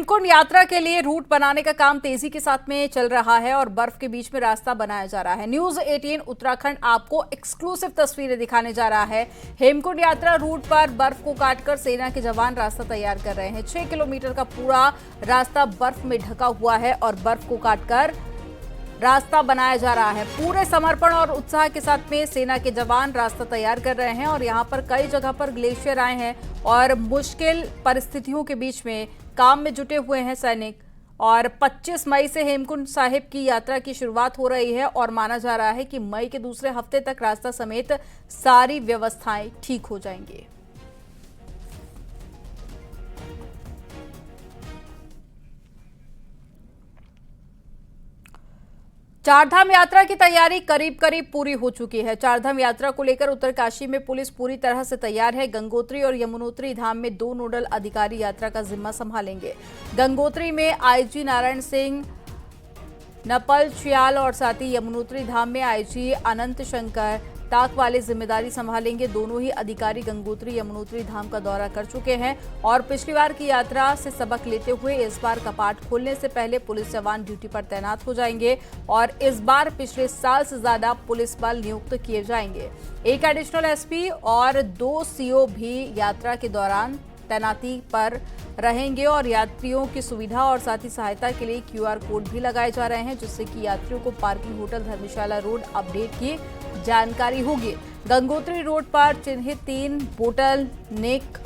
हेमकुंड यात्रा के लिए रूट बनाने का काम तेजी के साथ में चल रहा है और बर्फ के बीच में रास्ता बनाया जा रहा है। न्यूज 18 उत्तराखंड आपको एक्सक्लूसिव तस्वीरें दिखाने जा रहा है। हेमकुंड यात्रा रूट पर बर्फ को काटकर सेना के जवान रास्ता तैयार कर रहे हैं। 6 किलोमीटर का पूरा रास्ता बर्फ में ढका हुआ है और बर्फ को काटकर रास्ता बनाया जा रहा है। पूरे समर्पण और उत्साह के साथ में सेना के जवान रास्ता तैयार कर रहे हैं और यहाँ पर कई जगह पर ग्लेशियर आए हैं और मुश्किल परिस्थितियों के बीच में काम में जुटे हुए हैं सैनिक। और 25 मई से हेमकुंड साहिब की यात्रा की शुरुआत हो रही है और माना जा रहा है कि मई के दूसरे हफ्ते तक रास्ता समेत सारी व्यवस्थाएं ठीक हो जाएंगी। चारधाम यात्रा की तैयारी करीब करीब पूरी हो चुकी है। चारधाम यात्रा को लेकर उत्तरकाशी में पुलिस पूरी तरह से तैयार है। गंगोत्री और यमुनोत्री धाम में 2 नोडल अधिकारी यात्रा का जिम्मा संभालेंगे। गंगोत्री में आईजी नारायण सिंह नपल चियाल और साथ ही यमुनोत्री धाम में आईजी अनंत शंकर ताक वाले जिम्मेदारी संभालेंगे। दोनों ही अधिकारी गंगोत्री यमुनोत्री धाम का दौरा कर चुके हैं और पिछली बार की यात्रा से सबक लेते हुए इस बार कपाट खोलने से पहले पुलिस जवान ड्यूटी पर तैनात हो जाएंगे और इस बार पिछले साल से ज्यादा पुलिस बल नियुक्त किए जाएंगे। एक एडिशनल एसपी और 2 सीओ भी यात्रा के दौरान तैनाती पर रहेंगे और यात्रियों की सुविधा और साथ ही सहायता के लिए QR कोड भी लगाए जा रहे हैं, जिससे कि यात्रियों को पार्किंग, होटल, धर्मशाला रोड अपडेट की जानकारी होगी। गंगोत्री रोड पर चिन्हित 3 बोटल नेक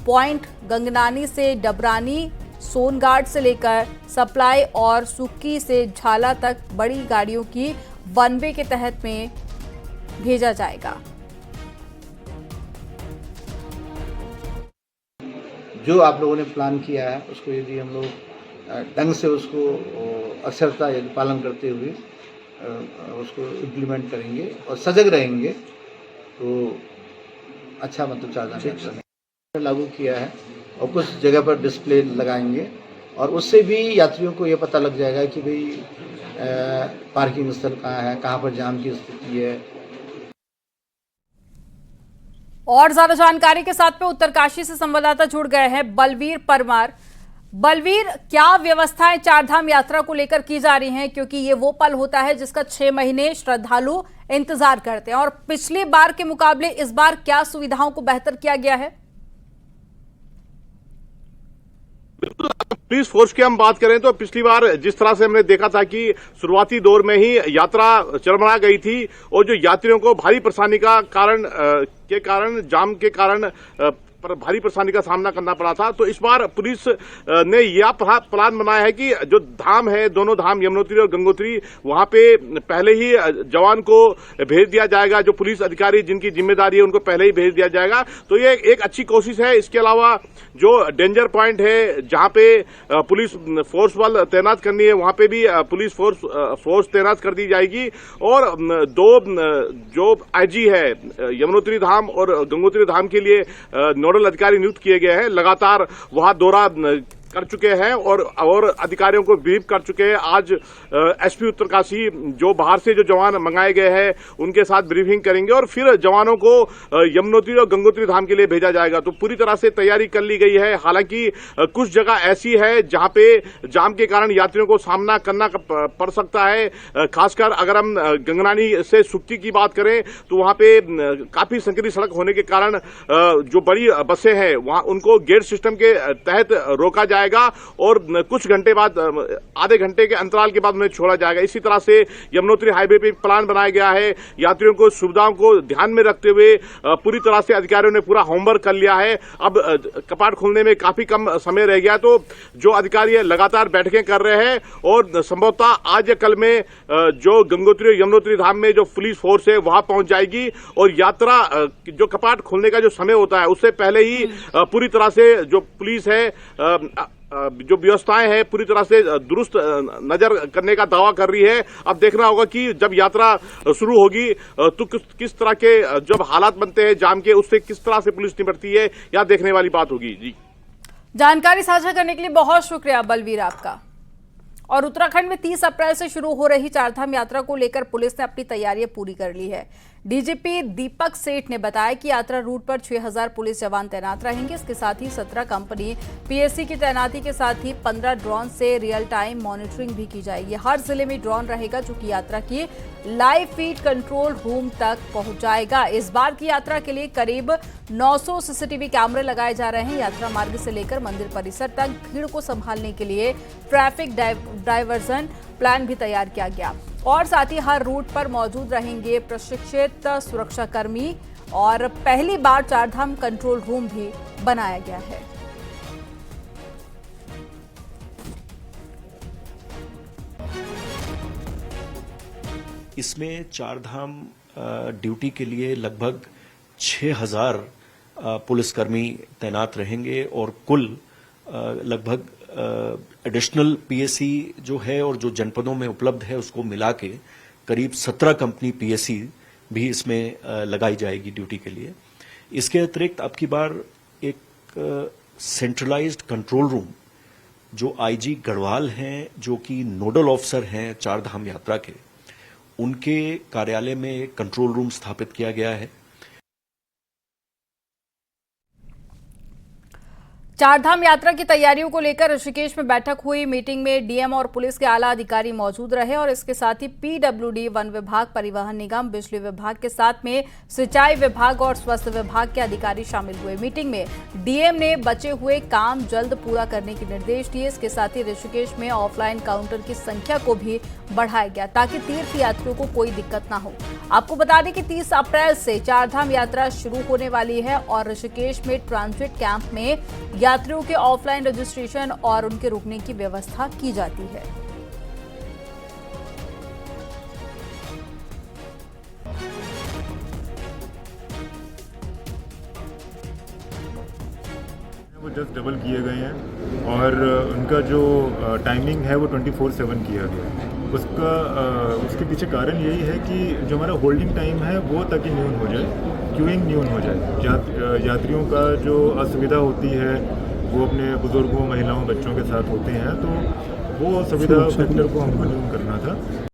पॉइंट गंगनानी से डबरानी, सोनगार्ड से लेकर सप्लाई और सुक्की से झाला तक बड़ी गाड़ियों की वन वे के तहत में भेजा जाएगा। जो आप लोगों ने प्लान किया है उसको यदि हम लोग ढंग से उसको अक्षरता यदि पालन करते हुए उसको इम्प्लीमेंट करेंगे और सजग रहेंगे तो अच्छा मतलब चारधाम लागू किया है और कुछ जगह पर डिस्प्ले लगाएंगे और उससे भी यात्रियों को ये पता लग जाएगा कि भाई पार्किंग स्थल कहाँ है, कहाँ पर जाम की स्थिति है। और ज्यादा जानकारी के साथ में उत्तरकाशी से संवाददाता जुड़ गए हैं बलवीर परमार। बलवीर, क्या व्यवस्थाएं चारधाम यात्रा को लेकर की जा रही हैं, क्योंकि ये वो पल होता है जिसका 6 महीने श्रद्धालु इंतजार करते हैं और पिछली बार के मुकाबले इस बार क्या सुविधाओं को बेहतर किया गया है? पुलिस फोर्स की हम बात करें तो पिछली बार जिस तरह से हमने देखा था कि शुरुआती दौर में ही यात्रा चरमरा गई थी और जो यात्रियों को भारी परेशानी का कारण जाम के कारण पर भारी परेशानी का सामना करना पड़ा था, तो इस बार पुलिस ने यह प्लान बनाया है कि जो धाम है, दोनों धाम यमुनोत्री और गंगोत्री, वहां पे पहले ही जवान को भेज दिया जाएगा। जो पुलिस अधिकारी जिनकी जिम्मेदारी है उनको पहले ही भेज दिया जाएगा, तो ये एक अच्छी कोशिश है। इसके अलावा जो डेंजर पॉइंट है जहां पे पुलिस फोर्स बल तैनात करनी है, वहां पे भी पुलिस फोर्स तैनात कर दी जाएगी और 2 जो आईजी है यमुनोत्री धाम और गंगोत्री धाम के लिए नोडल अधिकारी नियुक्त किए गए हैं। लगातार वहां दौरा कर चुके हैं और अधिकारियों को ब्रीफ कर चुके हैं। आज एसपी उत्तरकाशी जो बाहर से जो जवान मंगाए गए हैं उनके साथ ब्रीफिंग करेंगे और फिर जवानों को यमुनोत्री और गंगोत्री धाम के लिए भेजा जाएगा। तो पूरी तरह से तैयारी कर ली गई है। हालांकि कुछ जगह ऐसी है जहां पे जाम के कारण यात्रियों को सामना करना पड़ सकता है। खासकर अगर हम गंगनानी से सुक्की की बात करें तो वहां पे काफी संकरी सड़क होने के कारण जो बड़ी बसें हैं वहां उनको गेट सिस्टम के तहत रोका जाएगा और कुछ घंटे बाद, आधे घंटे के अंतराल के बाद उन्हें छोड़ा जाएगा। इसी तरह से यमुनोत्री हाईवे पे प्लान बनाया गया है। यात्रियों को सुविधाओं को ध्यान में रखते हुए पूरी तरह से अधिकारियों ने पूरा होमवर्क कर लिया है। अब कपाट खोलने में काफी कम समय रह गया, तो जो अधिकारी लगातार बैठकें कर रहे हैं और संभवतः आज या कल में जो गंगोत्री और यमुनोत्री धाम में जो पुलिस फोर्स है वहां पहुंच जाएगी और यात्रा जो कपाट खोलने का जो समय होता है उससे पहले ही पूरी तरह से जो पुलिस है जो व्यवस्थाएं हैं पूरी तरह से दुरुस्त नजर करने का दावा कर रही है। अब देखना होगा कि जब यात्रा शुरू होगी तो किस तरह के जब हालात बनते हैं जाम के, उससे किस तरह से पुलिस निपटती है, यह देखने वाली बात होगी। जी, जानकारी साझा करने के लिए बहुत शुक्रिया बलवीर आपका। और उत्तराखंड में 30 अप्रैल से शुरू हो रही चारधाम यात्रा को लेकर पुलिस ने अपनी तैयारियां पूरी कर ली है। डीजीपी दीपक सेठ ने बताया कि यात्रा रूट पर 6000 पुलिस जवान तैनात रहेंगे। इसके साथ ही 17 कंपनी पीएससी की तैनाती के साथ ही 15 ड्रोन से रियल टाइम मॉनिटरिंग भी की जाएगी। हर जिले में ड्रोन रहेगा जो कि यात्रा की लाइव फीड कंट्रोल रूम तक पहुंचाएगा। इस बार की यात्रा के लिए करीब 900 सीसीटीवी कैमरे लगाए जा रहे हैं। यात्रा मार्ग से लेकर मंदिर परिसर तक भीड़ को संभालने के लिए ट्रैफिक डाइवर्जन प्लान भी तैयार किया गया और साथ ही हर रूट पर मौजूद रहेंगे प्रशिक्षित सुरक्षाकर्मी और पहली बार चारधाम कंट्रोल रूम भी बनाया गया है। इसमें चारधाम ड्यूटी के लिए लगभग 6000 पुलिसकर्मी तैनात रहेंगे और कुल लगभग एडिशनल पीएससी जो है और जो जनपदों में उपलब्ध है उसको मिला के करीब 17 कंपनी पीएससी भी इसमें लगाई जाएगी ड्यूटी के लिए। इसके अतिरिक्त अब की बार एक सेंट्रलाइज्ड कंट्रोल रूम जो आईजी गढ़वाल हैं, जो कि नोडल ऑफिसर हैं चारधाम यात्रा के, उनके कार्यालय में कंट्रोल रूम स्थापित किया गया है। चारधाम यात्रा की तैयारियों को लेकर ऋषिकेश में बैठक हुई। मीटिंग में डीएम और पुलिस के आला अधिकारी मौजूद रहे और इसके साथ ही पीडब्ल्यूडी, वन विभाग, परिवहन निगम, बिजली विभाग के साथ में सिंचाई विभाग और स्वास्थ्य विभाग के अधिकारी शामिल हुए। मीटिंग में डीएम ने बचे हुए काम जल्द पूरा करने के निर्देश दिए। इसके साथ ही ऋषिकेश में ऑफलाइन काउंटर की संख्या को भी बढ़ाया गया ताकि तीर्थ यात्रियों को कोई दिक्कत न हो। आपको बता दें कि 30 अप्रैल से चारधाम यात्रा शुरू होने वाली है और ऋषिकेश में ट्रांजिट कैंप में यात्रियों के ऑफलाइन रजिस्ट्रेशन और उनके रुकने की व्यवस्था की जाती है। वो जस्ट डबल किए गए हैं और उनका जो टाइमिंग है वो 24/7 किया गया है। उसके पीछे कारण यही है कि जो हमारा होल्डिंग टाइम है वो ताकि न्यून हो जाए, क्यूइंग न्यून हो जाए। यात्रियों का जो असुविधा होती है वो अपने बुजुर्गों, महिलाओं, बच्चों के साथ होते हैं, तो वो सुविधा फैक्टर को हमको न्यून करना था।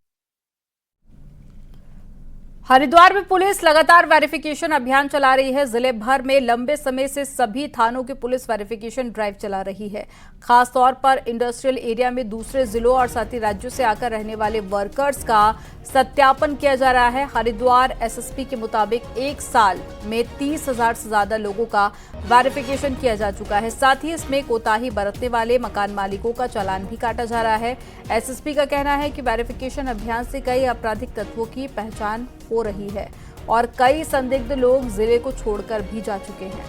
हरिद्वार में पुलिस लगातार वेरिफिकेशन अभियान चला रही है। जिले भर में लंबे समय से सभी थानों की पुलिस वेरिफिकेशन ड्राइव चला रही है। खास तौर पर इंडस्ट्रियल एरिया में दूसरे जिलों और साथ ही राज्यों से आकर रहने वाले वर्कर्स का सत्यापन किया जा रहा है। हरिद्वार एसएसपी के मुताबिक एक साल में 30,000 से ज्यादा लोगों का वेरिफिकेशन किया जा चुका है। साथ ही इसमें कोताही बरतने वाले मकान मालिकों का चालान भी काटा जा रहा है। एसएसपी का कहना है कि वेरिफिकेशन अभियान से कई आपराधिक तत्वों की पहचान हो रही है और कई संदिग्ध लोग जिले को छोड़कर भी जा चुके हैं।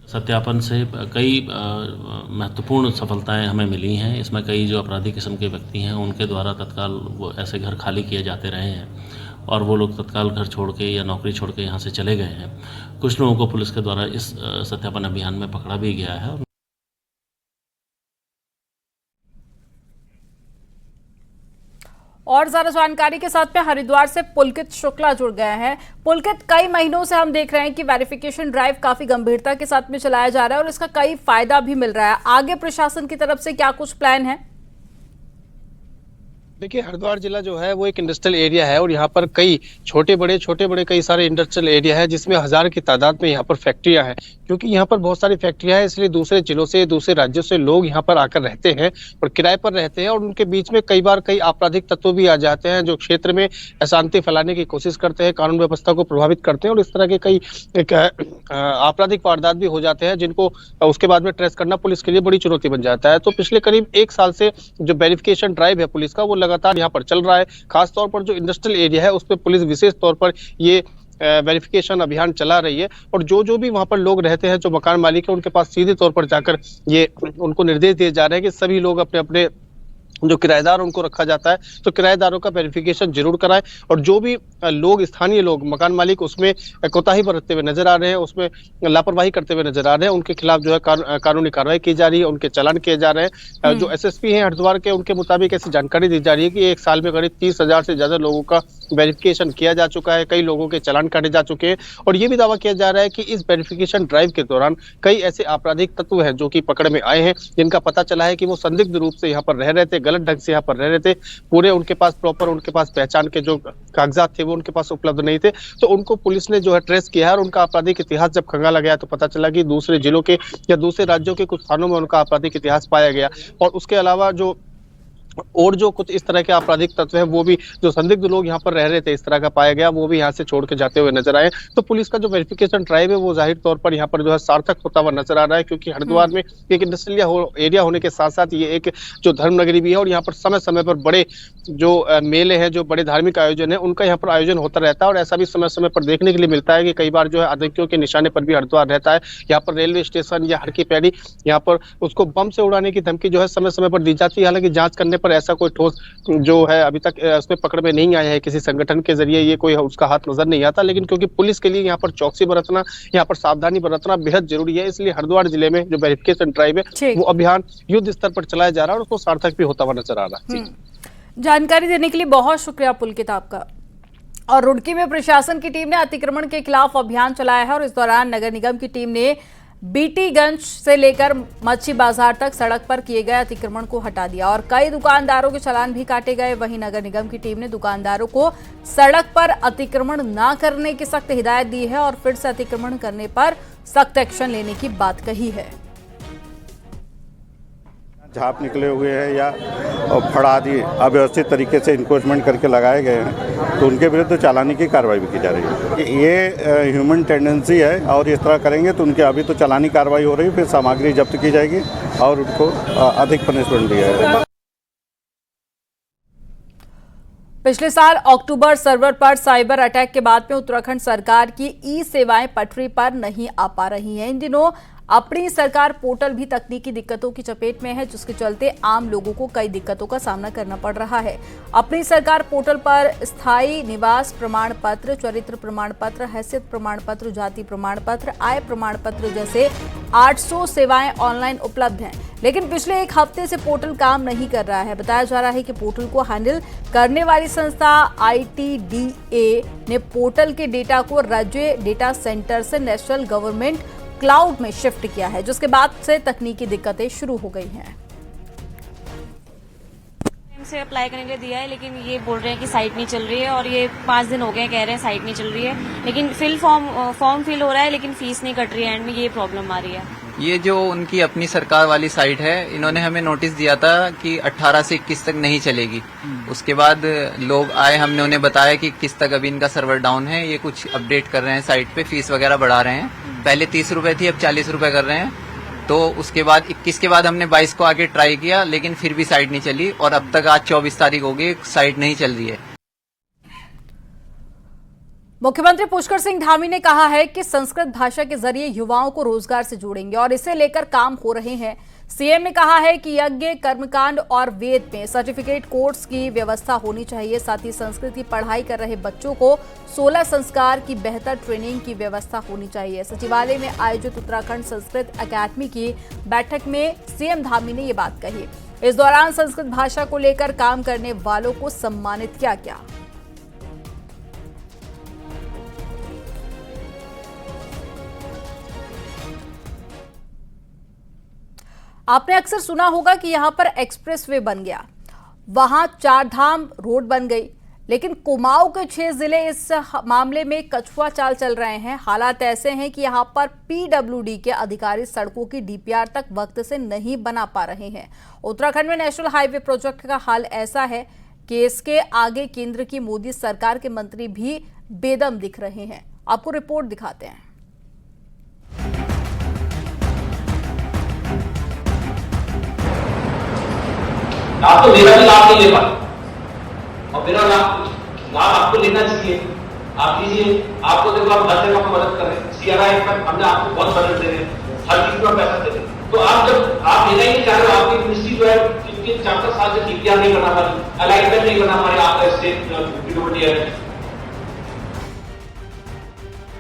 सत्यापन से कई महत्वपूर्ण सफलताएं हमें मिली हैं। इसमें कई जो अपराधी किस्म के व्यक्ति हैं उनके द्वारा तत्काल वो ऐसे घर खाली किए जाते रहे हैं और वो लोग तत्काल घर छोड़ के या नौकरी छोड़ के यहाँ से चले गए हैं। कुछ लोगों को पुलिस के द्वारा इस सत्यापन अभियान में पकड़ा भी गया है। और ज्यादा जानकारी के साथ में हरिद्वार से पुलकित शुक्ला जुड़ गए हैं। पुलकित, कई महीनों से हम देख रहे हैं कि वेरिफिकेशन ड्राइव काफी गंभीरता के साथ में चलाया जा रहा है और इसका कई फायदा भी मिल रहा है। आगे प्रशासन की तरफ से क्या कुछ प्लान है? देखिए, हरिद्वार जिला जो है वो एक इंडस्ट्रियल एरिया है और यहाँ पर कई छोटे बड़े कई सारे इंडस्ट्रियल एरिया है जिसमें हजार की तादाद में यहाँ पर फैक्ट्रियां हैं। क्योंकि यहाँ पर बहुत सारी फैक्ट्रियां हैं इसलिए दूसरे जिलों से, दूसरे राज्यों से लोग यहाँ पर आकर रहते हैं और किराए पर रहते हैं और उनके बीच में कई बार कई आपराधिक तत्व भी आ जाते हैं जो क्षेत्र में अशांति फैलाने की कोशिश करते हैं, कानून व्यवस्था को प्रभावित करते हैं और इस तरह के कई आपराधिक वारदात भी हो जाते हैं जिनको उसके बाद में ट्रेस करना पुलिस के लिए बड़ी चुनौती बन जाता है। तो पिछले करीब एक साल से जो वेरिफिकेशन ड्राइव है पुलिस का वो लगातार यहाँ पर चल रहा है। खास तौर पर जो इंडस्ट्रियल एरिया है उस पर पुलिस विशेष तौर पर ये वेरिफिकेशन अभियान चला रही है और जो भी वहां पर लोग रहते हैं, जो मकान मालिक है, उनके पास सीधे तौर पर जाकर ये उनको निर्देश दिए जा रहे हैं कि सभी लोग अपने अपने जो किराएदार उनको रखा जाता है तो किराएदारों का वेरिफिकेशन जरूर कराएं और जो भी लोग, स्थानीय लोग, मकान मालिक उसमें कोताही बरतते हुए नजर आ रहे हैं, उसमें लापरवाही करते हुए नजर आ रहे हैं, उनके खिलाफ जो है कानूनी कार्रवाई की जा रही है, उनके चालान किए जा रहे हैं। जो एसएसपी हैं हरिद्वार के, उनके मुताबिक ऐसी जानकारी दी जा रही है कि एक साल में करीब 30,000 से ज्यादा लोगों का वेरिफिकेशन किया जा चुका है, कई लोगों के चालान काटे जा चुके हैं और ये भी दावा किया जा रहा है कि इस वेरिफिकेशन ड्राइव के दौरान कई ऐसे आपराधिक तत्व हैं जो कि पकड़ में आए हैं, जिनका पता चला है कि वो संदिग्ध रूप से यहाँ पर रह रहे थे, थे, गलत ढंग से यहाँ पर रह रहे थे, पूरे उनके पास प्रॉपर उनके पास पहचान के जो कागजात थे वो उनके पास उपलब्ध नहीं थे, तो उनको पुलिस ने जो है ट्रेस किया है और उनका आपराधिक इतिहास जब खंगाला गया तो पता चला कि दूसरे जिलों के या दूसरे राज्यों के कुछ थानों में उनका आपराधिक इतिहास पाया गया। और उसके अलावा जो कुछ इस तरह के आपराधिक तत्व हैं वो भी, जो संदिग्ध लोग यहाँ पर रह रहे थे, इस तरह का पाया गया, वो भी यहाँ से छोड़ के जाते हुए नजर आए। तो पुलिस का जो वेरिफिकेशन ड्राइव है वो जाहिर तौर पर यहाँ पर जो है सार्थक होता हुआ नजर आ रहा है, क्योंकि हरिद्वार में एक इंडस्ट्रियल एरिया होने के साथ साथ ये एक जो धर्म नगरी भी है और यहाँ पर समय समय पर बड़े जो मेले हैं, जो बड़े धार्मिक आयोजन है, उनका यहाँ पर आयोजन होता रहता है। और ऐसा भी समय समय पर देखने के लिए मिलता है कि कई बार जो है आतंकियों के निशाने पर भी हरिद्वार रहता है। यहाँ पर रेलवे स्टेशन या हर की पैड़ी यहाँ पर उसको बम से उड़ाने की धमकी जो है समय समय पर दी जाती है। हालांकि जांच करने पर ऐसा कोई ठोस जो है अभी तक उसमें पकड़ में नहीं आया है, किसी संगठन के जरिए ये कोई उसका हाथ नजर नहीं आता। लेकिन क्योंकि पुलिस के लिए यहाँ पर चौकसी बरतना, यहाँ पर सावधानी बरतना बेहद जरूरी है, इसलिए हरिद्वार जिले में जो वेरिफिकेशन ड्राइव है वो अभियान युद्ध स्तर पर चलाया जा रहा है और उसको सार्थक भी होता हुआ नजर आ रहा है। जानकारी देने के लिए बहुत शुक्रिया पुलकित आपका। और रुड़की में प्रशासन की टीम ने अतिक्रमण के खिलाफ अभियान चलाया है और इस दौरान नगर निगम की टीम ने बीटीगंज से लेकर मच्छी बाजार तक सड़क पर किए गए अतिक्रमण को हटा दिया और कई दुकानदारों के चालान भी काटे गए। वहीं नगर निगम की टीम ने दुकानदारों को सड़क पर अतिक्रमण न करने की सख्त हिदायत दी है और फिर से अतिक्रमण करने पर सख्त एक्शन लेने की बात कही है। झाप निकले हुए हैं या फड़ा आदि अव्यवस्थित तरीके से इंक्रोचमेंट करके लगाए गए हैं तो उनके विरुद्ध चालानी की कार्रवाई भी की जा रही है। ये ह्यूमन टेंडेंसी है और इस तरह करेंगे तो उनके अभी तो चालानी कार्रवाई हो रही है, फिर सामग्री जब्त की जाएगी और उनको अधिक पनिशमेंट दिया जाएगा। पिछले साल अक्टूबर सर्वर पर साइबर अटैक के बाद में उत्तराखंड सरकार की ई सेवाएं पटरी पर नहीं आ पा रही हैं। इन दिनों अपनी सरकार पोर्टल भी तकनीकी दिक्कतों की चपेट में है, जिसके चलते आम लोगों को कई दिक्कतों का सामना करना पड़ रहा है। अपनी सरकार पोर्टल पर स्थायी निवास प्रमाण पत्र, चरित्र प्रमाण पत्र, हैसियत प्रमाण पत्र, जाति प्रमाण पत्र, आय प्रमाण पत्र जैसे 800 सेवाएं ऑनलाइन उपलब्ध हैं, लेकिन पिछले एक हफ्ते से पोर्टल काम नहीं कर रहा है। बताया जा रहा है कि पोर्टल को हैंडल करने वाली संस्था ITDA ने पोर्टल के डेटा को राज्य डेटा सेंटर से नेशनल गवर्नमेंट क्लाउड में शिफ्ट किया है, जिसके बाद से तकनीकी दिक्कतें शुरू हो गई हैं। से अप्लाई करने के लिए दिया है, लेकिन ये बोल रहे हैं कि साइट नहीं चल रही है और ये 5 दिन हो गए कह रहे हैं साइट नहीं चल रही है, लेकिन फॉर्म फिल हो रहा है लेकिन फीस नहीं कट रही है। एंड में ये प्रॉब्लम आ रही है। ये जो उनकी अपनी सरकार वाली साइट है, इन्होंने हमें नोटिस दिया था कि 18 से 21 तक नहीं चलेगी। उसके बाद लोग आए, हमने उन्हें बताया कि 21 तक अभी इनका सर्वर डाउन है, ये कुछ अपडेट कर रहे हैं साइट पे, फीस वगैरह बढ़ा रहे हैं। पहले 30 रुपए थी, अब 40 रुपए कर रहे हैं। तो उसके बाद 21 के बाद हमने 22 को आगे ट्राई किया, लेकिन फिर भी साइट नहीं चली और अब तक आज 24 तारीख हो गई, साइट नहीं चल रही है। मुख्यमंत्री पुष्कर सिंह धामी ने कहा है कि संस्कृत भाषा के जरिए युवाओं को रोजगार से जोड़ेंगे और इसे लेकर काम हो रहे हैं। सीएम ने कहा है कि यज्ञ, कर्मकांड और वेद में सर्टिफिकेट कोर्स की व्यवस्था होनी चाहिए। साथ ही संस्कृत की पढ़ाई कर रहे बच्चों को 16 संस्कार की बेहतर ट्रेनिंग की व्यवस्था होनी चाहिए। सचिवालय में आयोजित उत्तराखंड संस्कृत अकादमी की बैठक में सीएम धामी ने ये बात कही। इस दौरान संस्कृत भाषा को लेकर काम करने वालों को सम्मानित किया गया। आपने अक्सर सुना होगा कि यहां पर एक्सप्रेसवे बन गया, वहां 4 धाम रोड बन गई, लेकिन कुमाऊं के 6 जिले इस मामले में कछुआ चाल चल रहे हैं। हालात ऐसे हैं कि यहां पर PWD के अधिकारी सड़कों की DPR तक वक्त से नहीं बना पा रहे हैं। उत्तराखंड में नेशनल हाईवे प्रोजेक्ट का हाल ऐसा है कि इसके आगे केंद्र की मोदी सरकार के मंत्री भी बेदम दिख रहे हैं। आपको रिपोर्ट दिखाते हैं। आप तो मेरा भी लाभ नहीं ले पाते और मेरा लाभ आपको लेना चाहिए। आप लीजिए, आपको देखो आप हर जगह मदद कर रहे हैं। CRI पर हमने आपको बहुत मदद दे रहे हैं, हर चीज में पैसा दे रहे हैं। तो आप जब आप लेना ही नहीं चाह रहे हो, आपकी मिनिस्ट्री जो है जिनके 4-4 साल से DPR नहीं बना पा रही, अलाइनमेंट नहीं बना पा रही, आपका स्टेट PWD है।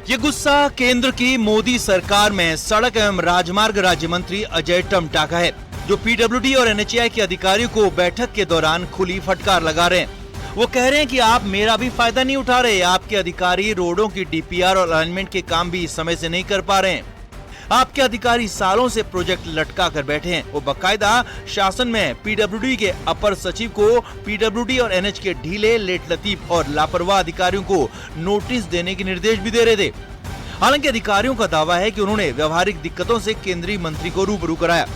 ये गुस्सा केंद्र की मोदी सरकार में सड़क एवं राजमार्ग राज्य मंत्री अजय टमटा का है, जो PWD और NHAI के अधिकारियों को बैठक के दौरान खुली फटकार लगा रहे हैं। वो कह रहे हैं कि आप मेरा भी फायदा नहीं उठा रहे, आपके अधिकारी रोडों की DPR और अलाइनमेंट के काम भी समय से नहीं कर पा रहे हैं। आपके अधिकारी सालों से प्रोजेक्ट लटका कर बैठे हैं। वो बकायदा शासन में पीडब्ल्यूडी के अपर सचिव को पीडब्ल्यूडी और एनएच के ढीले, लेट लतीफ और लापरवाह अधिकारियों को नोटिस देने के निर्देश भी दे रहे थे। हालांकि अधिकारियों का दावा है कि उन्होंने व्यवहारिक दिक्कतों से केंद्रीय मंत्री को रूबरू कराया।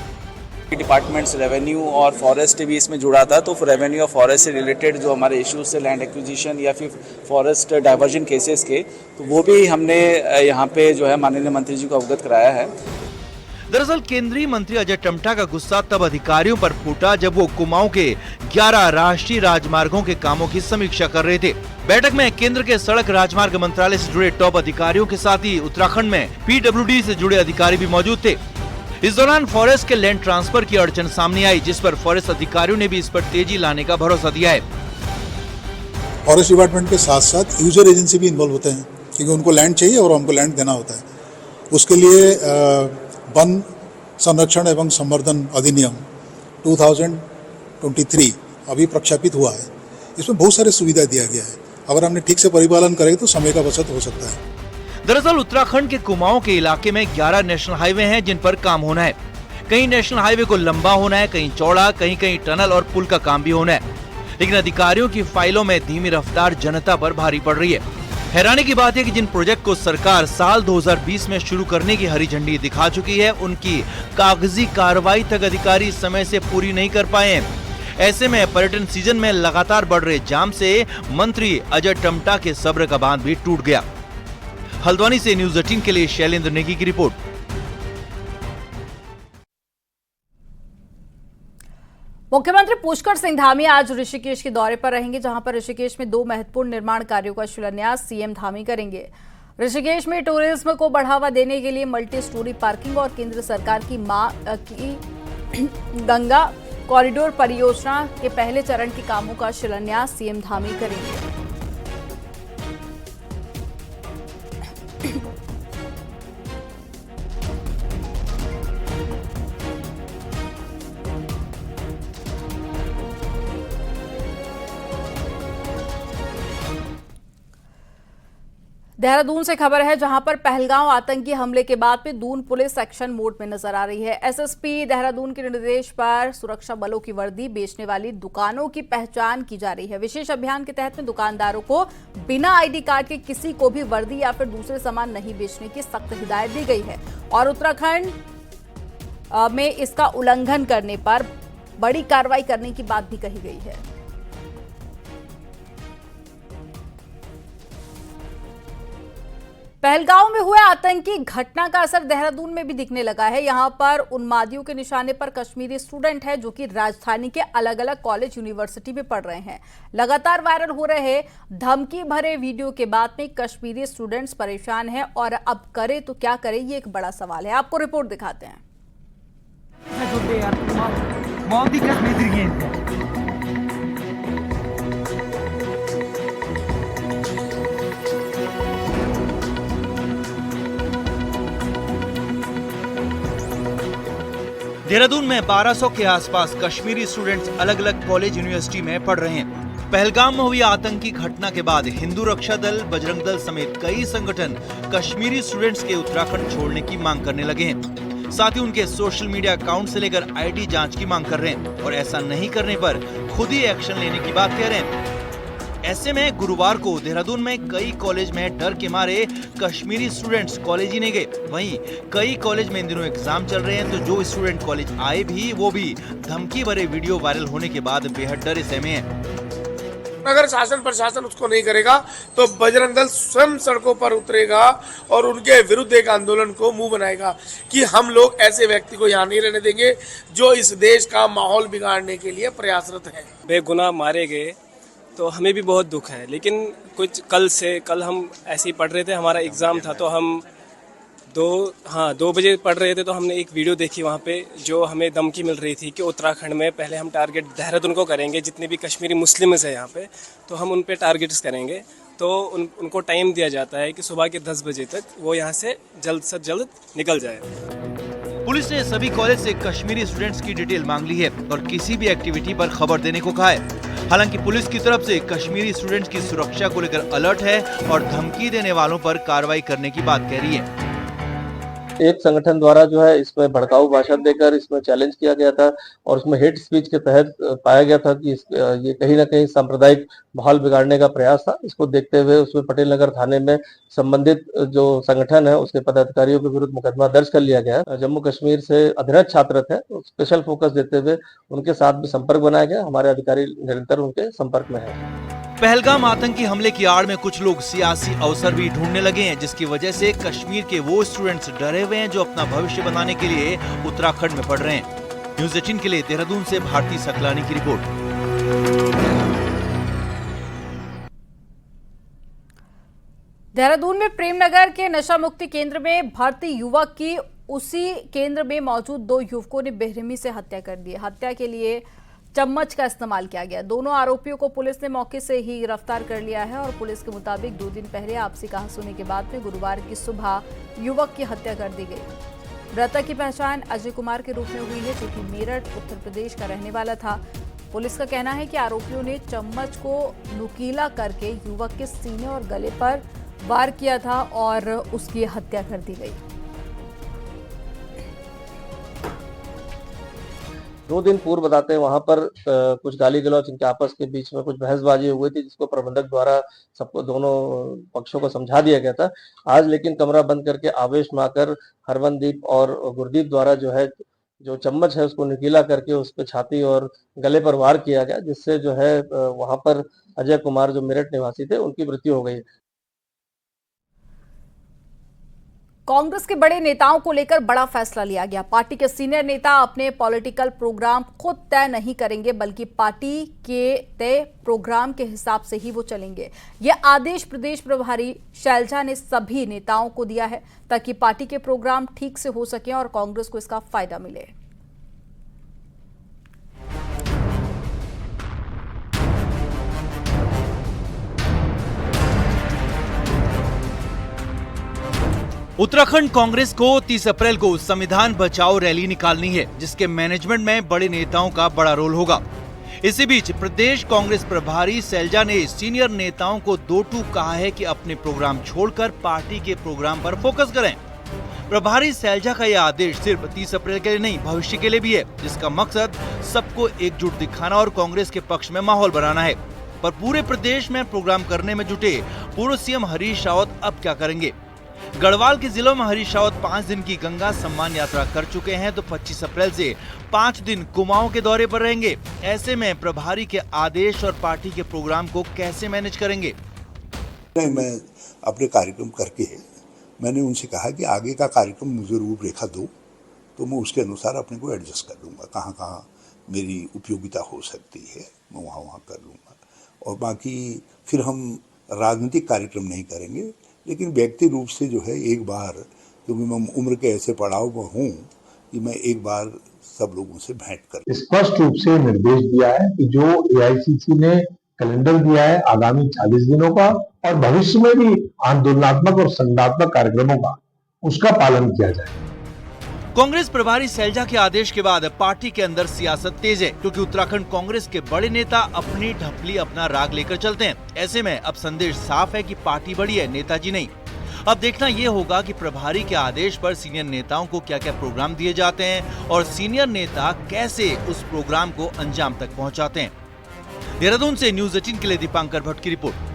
डिपार्टमेंट्स रेवेन्यू और फॉरेस्ट भी इसमें जुड़ा था, तो रेवेन्यू और फॉरेस्ट से रिलेटेड जो हमारे इश्यूज थे लैंड एक्विजिशन या फिर फॉरेस्ट डाइवर्जन केसेस के, तो वो भी हमने यहाँ पे जो है माननीय मंत्री जी को अवगत कराया है। दरअसल केंद्रीय मंत्री अजय टम्टा का गुस्सा तब अधिकारियों पर फूटा जब वो कुमाऊं के 11 राष्ट्रीय राजमार्गों के कामों की समीक्षा कर रहे थे। बैठक में केंद्र के सड़क राजमार्ग मंत्रालय से जुड़े टॉप अधिकारियों के साथ ही उत्तराखंड में पीडब्ल्यूडी से जुड़े अधिकारी भी मौजूद थे। इस दौरान फॉरेस्ट के लैंड ट्रांसफर की अड़चन सामने आई, जिस पर फॉरेस्ट अधिकारियों ने भी इस पर तेजी लाने का भरोसा दिया है। फॉरेस्ट डिपार्टमेंट के साथ साथ यूजर एजेंसी भी इन्वॉल्व होते हैं, क्योंकि उनको लैंड चाहिए और हमको लैंड देना होता है। उसके लिए वन संरक्षण एवं संवर्धन अधिनियम 2023 अभी प्रख्यापित हुआ है। इसमें बहुत सारी सुविधा दिया गया है। अगर हमने ठीक से परिपालन करें तो समय का बचत हो सकता है। दरअसल उत्तराखंड के कुमाऊं के इलाके में 11 नेशनल हाईवे हैं जिन पर काम होना है। कहीं नेशनल हाईवे को लंबा होना है, कहीं चौड़ा, कहीं कहीं टनल और पुल का काम भी होना है। लेकिन अधिकारियों की फाइलों में धीमी रफ्तार जनता पर भारी पड़ रही है। हैरानी की बात है कि जिन प्रोजेक्ट को सरकार साल 2020 में शुरू करने की हरी झंडी दिखा चुकी है, उनकी कागजी कार्रवाई तक अधिकारी समय से पूरी नहीं कर पाए हैं। ऐसे में पर्यटन सीजन में लगातार बढ़ रहे जाम से मंत्री अजय टम्टा के सब्र का बांध भी टूट गया। हल्द्वानी से न्यूज 18 के लिए शैलेंद्र नेगी की रिपोर्ट। मुख्यमंत्री पुष्कर सिंह धामी आज ऋषिकेश के दौरे पर रहेंगे, जहां पर ऋषिकेश में 2 महत्वपूर्ण निर्माण कार्यों का शिलान्यास सीएम धामी करेंगे। ऋषिकेश में टूरिज्म को बढ़ावा देने के लिए मल्टी स्टोरी पार्किंग और केंद्र सरकार की गंगा कॉरिडोर परियोजना के पहले चरण के कामों का शिलान्यास सीएम धामी करेंगे। देहरादून से खबर है, जहां पर पहलगांव आतंकी हमले के बाद में दून पुलिस एक्शन मोड में नजर आ रही है। एसएसपी देहरादून के निर्देश पर सुरक्षा बलों की वर्दी बेचने वाली दुकानों की पहचान की जा रही है। विशेष अभियान के तहत में दुकानदारों को बिना आईडी कार्ड के किसी को भी वर्दी या फिर दूसरे सामान नहीं बेचने की सख्त हिदायत दी गई है और उत्तराखंड में इसका उल्लंघन करने पर बड़ी कार्रवाई करने की बात भी कही गई है। पहलगांव में हुए आतंकी घटना का असर देहरादून में भी दिखने लगा है। यहां पर उन्मादियों के निशाने पर कश्मीरी स्टूडेंट है, जो कि राजधानी के अलग अलग कॉलेज यूनिवर्सिटी में पढ़ रहे हैं। लगातार वायरल हो रहे धमकी भरे वीडियो के बाद में कश्मीरी स्टूडेंट्स परेशान हैं और अब करे तो क्या करे, ये एक बड़ा सवाल है। आपको रिपोर्ट दिखाते हैं। देहरादून में 1200 के आसपास कश्मीरी स्टूडेंट्स अलग अलग कॉलेज यूनिवर्सिटी में पढ़ रहे हैं। पहलगाम में हुई आतंकी घटना के बाद हिंदू रक्षा दल, बजरंग दल समेत कई संगठन कश्मीरी स्टूडेंट्स के उत्तराखंड छोड़ने की मांग करने लगे हैं। साथ ही उनके सोशल मीडिया अकाउंट से लेकर आईडी जांच की मांग कर रहे हैं और ऐसा नहीं करने पर खुद ही एक्शन लेने की बात कह रहे हैं। ऐसे में गुरुवार को देहरादून में कई कॉलेज में डर के मारे कश्मीरी स्टूडेंट्स कॉलेज ही नहीं गए। वहीं कई कॉलेज में इन दिनों एग्जाम चल रहे हैं, तो जो स्टूडेंट कॉलेज आए भी वो भी धमकी भरे वीडियो वायरल होने के बाद बेहद डरे सहमे हैं। अगर शासन प्रशासन उसको नहीं करेगा तो बजरंग दल स्वयं सड़कों पर उतरेगा और उनके विरुद्ध एक आंदोलन को मुंह बनाएगा कि हम लोग ऐसे व्यक्ति को यहाँ नहीं रहने देंगे जो इस देश का माहौल बिगाड़ने के लिए प्रयासरत है। बेगुनाह मारे गए तो हमें भी बहुत दुख है, लेकिन कल हम ऐसे ही पढ़ रहे थे, हमारा एग्ज़ाम था तो हम 2 बजे पढ़ रहे थे, तो हमने एक वीडियो देखी वहाँ पे जो हमें धमकी मिल रही थी कि उत्तराखंड में पहले हम टारगेट देहरादून को करेंगे, जितने भी कश्मीरी मुस्लिम्स है यहाँ पे तो हम उन पे टारगेट्स करेंगे। तो उनको टाइम दिया जाता है कि सुबह के 10 बजे तक वो यहाँ से जल्द से जल्द निकल जाए। पुलिस ने सभी कॉलेज से कश्मीरी स्टूडेंट्स की डिटेल मांग ली है और किसी भी एक्टिविटी पर खबर देने को कहा है। हालांकि पुलिस की तरफ से कश्मीरी स्टूडेंट्स की सुरक्षा को लेकर अलर्ट है और धमकी देने वालों पर कार्रवाई करने की बात कह रही है। एक संगठन द्वारा जो है इसमें भड़काऊ भाषण देकर इसमें चैलेंज किया गया था और उसमें हेट स्पीच के तहत पाया गया था कि ये कहीं ना कहीं सांप्रदायिक माहौल बिगाड़ने का प्रयास था। इसको देखते हुए उसमें पटेल नगर थाने में संबंधित जो संगठन है उसके पदाधिकारियों के विरुद्ध मुकदमा दर्ज कर लिया गया है। जम्मू कश्मीर से अधीनस्थ छात्र थे, स्पेशल फोकस देते हुए उनके साथ भी संपर्क बनाया गया। हमारे अधिकारी निरंतर उनके संपर्क में है। पहलगाम आतंकी हमले की आड़ में कुछ लोग सियासी अवसर भी ढूंढने लगे हैं, जिसकी वजह से कश्मीर के वो स्टूडेंट्स डरे हुए हैं जो अपना भविष्य बनाने के लिए उत्तराखंड में पढ़ रहे हैं। न्यूज़ 18 के लिए देहरादून से भारती सकलानी की रिपोर्ट। देहरादून में प्रेमनगर के नशा मुक्ति केंद्र में भर्ती युवक की उसी केंद्र में मौजूद 2 युवकों ने बेरहमी से हत्या कर दी। हत्या के लिए चम्मच का इस्तेमाल किया गया। दोनों आरोपियों को पुलिस ने मौके से ही गिरफ्तार कर लिया है और पुलिस के मुताबिक 2 दिन पहले आपसी कहासुनी के बाद में गुरुवार की सुबह युवक की हत्या कर दी गई। मृतक की पहचान अजय कुमार के रूप में हुई है, जो कि मेरठ उत्तर प्रदेश का रहने वाला था। पुलिस का कहना है कि आरोपियों ने चम्मच को नुकीला करके युवक के सीने और गले पर वार किया था और उसकी हत्या कर दी गई। 2 दिन पूर्व बताते हैं वहां पर कुछ गाली गलौज इनके आपस के बीच में कुछ बहसबाजी हुई थी, जिसको प्रबंधक द्वारा सबको दोनों पक्षों को समझा दिया गया था। आज लेकिन कमरा बंद करके आवेश में आकर हरमनदीप और गुरदीप द्वारा जो चम्मच है उसको नुकीला करके उस पर छाती और गले पर वार किया गया, जिससे जो है वहां पर अजय कुमार जो मेरठ निवासी थे उनकी मृत्यु हो गई। कांग्रेस के बड़े नेताओं को लेकर बड़ा फैसला लिया गया। पार्टी के सीनियर नेता अपने पॉलिटिकल प्रोग्राम खुद तय नहीं करेंगे, बल्कि पार्टी के तय प्रोग्राम के हिसाब से ही वो चलेंगे। ये आदेश प्रदेश प्रभारी शैलजा ने सभी नेताओं को दिया है, ताकि पार्टी के प्रोग्राम ठीक से हो सके और कांग्रेस को इसका फायदा मिले। उत्तराखंड कांग्रेस को 30 अप्रैल को संविधान बचाओ रैली निकालनी है, जिसके मैनेजमेंट में बड़े नेताओं का बड़ा रोल होगा। इसी बीच प्रदेश कांग्रेस प्रभारी शैलजा ने सीनियर नेताओं को 2 टूक कहा है कि अपने प्रोग्राम छोड़कर पार्टी के प्रोग्राम पर फोकस करें। प्रभारी शैलजा का यह आदेश सिर्फ 30 अप्रैल के लिए नहीं, भविष्य के लिए भी है, जिसका मकसद सबको एकजुट दिखाना और कांग्रेस के पक्ष में माहौल बनाना है। पर पूरे प्रदेश में प्रोग्राम करने में जुटे पूर्व सीएम हरीश रावत अब क्या करेंगे? गढ़वाल के जिलों में हरीश रावत 5 दिन की गंगा सम्मान यात्रा कर चुके हैं, तो 25 अप्रैल से 5 दिन कुमाऊं के दौरे पर रहेंगे। ऐसे में प्रभारी के आदेश और पार्टी के प्रोग्राम को कैसे मैनेज करेंगे? मैं अपने कार्यक्रम करके मैंने उनसे कहा कि आगे का कार्यक्रम मुझे रूपरेखा दो, तो मैं उसके अनुसार अपने को एडजस्ट कर लूँगा। कहाँ कहाँ मेरी उपयोगिता हो सकती है मैं वहाँ कर लूँगा, और बाकी फिर हम राजनीतिक कार्यक्रम नहीं करेंगे, लेकिन व्यक्ति रूप से जो है एक बार, क्योंकि मैं उम्र के ऐसे पड़ाव में हूँ कि मैं एक बार सब लोगों से भेंट कर। स्पष्ट रूप से निर्देश दिया है कि जो एआईसीसी ने कैलेंडर दिया है आगामी 40 दिनों का और भविष्य में भी आंदोलनात्मक और संगठनात्मक कार्यक्रमों का, उसका पालन किया जाए। कांग्रेस प्रभारी शैलजा के आदेश के बाद पार्टी के अंदर सियासत तेज है, क्योंकि उत्तराखंड कांग्रेस के बड़े नेता अपनी ढपली अपना राग लेकर चलते हैं। ऐसे में अब संदेश साफ है कि पार्टी बड़ी है, नेताजी नहीं। अब देखना ये होगा कि प्रभारी के आदेश पर सीनियर नेताओं को क्या क्या प्रोग्राम दिए जाते हैं और सीनियर नेता कैसे उस प्रोग्राम को अंजाम तक पहुँचाते हैं। देहरादून से न्यूज़ 18 के लिए दीपांकर भट्ट की रिपोर्ट।